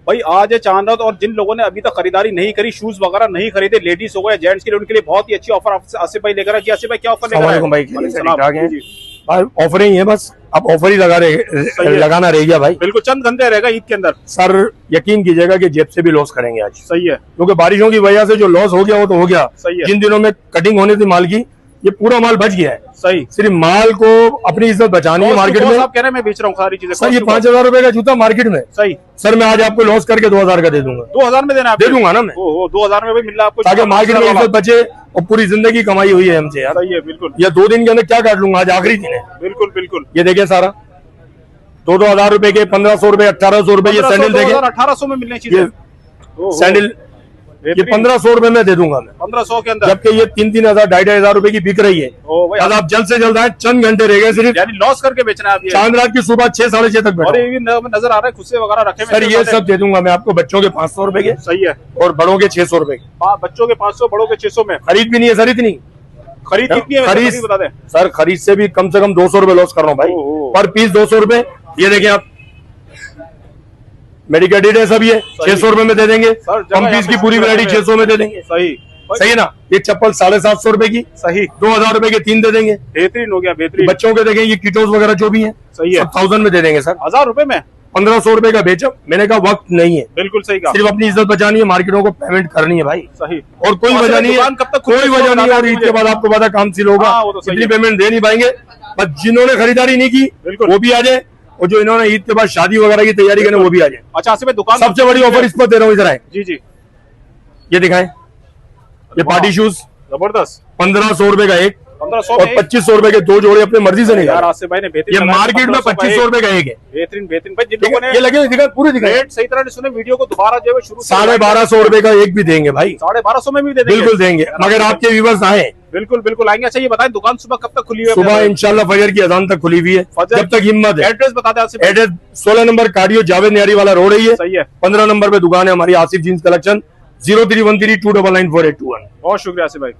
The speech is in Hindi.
भाई आज है चांद रात, और जिन लोगों ने अभी तक खरीदारी नहीं करी, शूज वगैरह नहीं खरीदे, लेडीज हो गए, जेंट्स के लिए, उनके लिए बहुत ही अच्छी ऑफर आसिफ भाई लेकर आए। आसिफ भाई क्या ऑफर लेकर आए? भाई ऑफर ही है, बस अब ऑफर ही लगाना रह गया भाई। बिल्कुल चंद घंटे रहेगा ईद के अंदर। सर यकीन कीजिएगा कि जेब से भी लॉस करेंगे आज। सही है, क्योंकि बारिशों की वजह से जो लॉस हो गया वो तो हो गया। सही है। जिन दिनों में कटिंग होनी थी माल की, ये पूरा माल बच गया है। सही, सिर्फ माल को अपनी इज्जत बचानी है मार्केट में। आप कह रहे हैं मैं बेच रहा हूँ सारी चीजें। सर ये 5,000 रुपए का जूता मार्केट में। सही सर मैं आज आपको लॉस करके 2,000 का दे दूंगा। 2,000 में देना? दे दूंगा ना मैं। 2,000 में भी मिल रहा आपको, ताकि मार्केट में इज्जत बचे। और पूरी जिंदगी कमाई हुई है हमसे यार। सही है, बिल्कुल। ये 2 दिन के अंदर क्या काट लूंगा, आज आखिरी दिन है। बिल्कुल बिल्कुल। ये देखिए सारा 2,000 रुपए के, 1,500 रुपए, 1,800 रुपए ये सैंडल देखे। 1,800 में मिलने चाहिए सैंडल, ये 1,500 रुपए में दे दूंगा मैं, 1,500 के अंदर। जबकि ये 3,000 2,500 रुपए की बिक रही है। भाई आप जल्द से जल्द आए, चंद घंटे रह गए सिर्फ, यानी लॉस करके बेचना है आप ये। चांद रात की सुबह 6 साढ़े 6 तक बैठा। और ये भी नजर आ रहा है खुस्से वगैरह रखे सर ये सब दे दूंगा मैं आपको, बच्चों के 500 रुपए के। सही है। और बड़ों के 600 रुपए के। बच्चों के 500, बड़ों के 600 में। खरीद भी नहीं है सर इतनी। खरीद कितनी है? खरीद बता दें सर, खरीद से भी कम से कम 200 रुपए लॉस कर रहा हूँ भाई, पर पीस 200 रुपए। ये देखें आप, मेडिकेटेड है सब, ये 600 रुपए में दे देंगे। कम पीस की पूरी वैरायटी 600 में दे देंगे। सही सही है ना। ये चप्पल 750 रुपए की। सही। 2,000 रुपए के 3 दे देंगे। बेहतरीन हो गया, बेहतरीन। बच्चों के देखें ये कीटोस वगैरह जो भी है, सही है, 1000 में दे देंगे सर। 1,000 रुपए में 1,500 रुपए का बेचा। मैंने कहा वक्त नहीं है। बिल्कुल सही कहा। सिर्फ अपनी इज्जत बचानी है, मार्केटों को पेमेंट करनी है भाई। सही। और कोई वजह नहीं है, कोई वजह नहीं है। और ईद के बाद आपको पता काम सील होगा, इतनी पेमेंट दे नहीं पाएंगे। बस जिन्होंने खरीदारी नहीं की वो भी आ जाए, और जो इन्होंने ईद के बाद शादी वगैरह की तैयारी करने वो भी आ जाए। अच्छा आसिफ भाई, दुकान सबसे बड़ी ऑफर इस पर दे रहा हूँ, इधर आए। जी जी, ये दिखाएं, ये पार्टी शूज जबरदस्त। 1,500 रुपए का एक, 1,500 और 2,500 रुपए के 2 जोड़े अपने मर्जी से निकाल। आसिफ भाई ने बेहतरीन, ये मार्केट में 2,500 रुपए का एक है। बेहतरीन बेहतरीन भाई। जिन लोगों ने ये लगे दिखा, पूरे दिखाए रेट सही तरह से सुने, वीडियो को दोबारा जो है शुरू 1,250 रुपए का एक भी देंगे भाई। 1,250 में भी दे देंगे। बिल्कुल देंगे, मगर आपके व्यूवर्स आए। बिल्कुल बिल्कुल आएंगे। अच्छा ये बताएं, दुकान सुबह कब तक खुली हुई है? सुबह इंशाल्लाह फजर की अजान तक खुली हुई है, जब तक हिम्मत है। एड्रेस बता दें आसिफ भाई। एड्रेस 16 नंबर कार्डियो जावेद नियारी वाला रोड है। सही है। 15 नंबर पे दुकान है हमारी, आसिफ जीन्स कलेक्शन, 0313299481। बहुत शुक्रिया आसिफ भाई।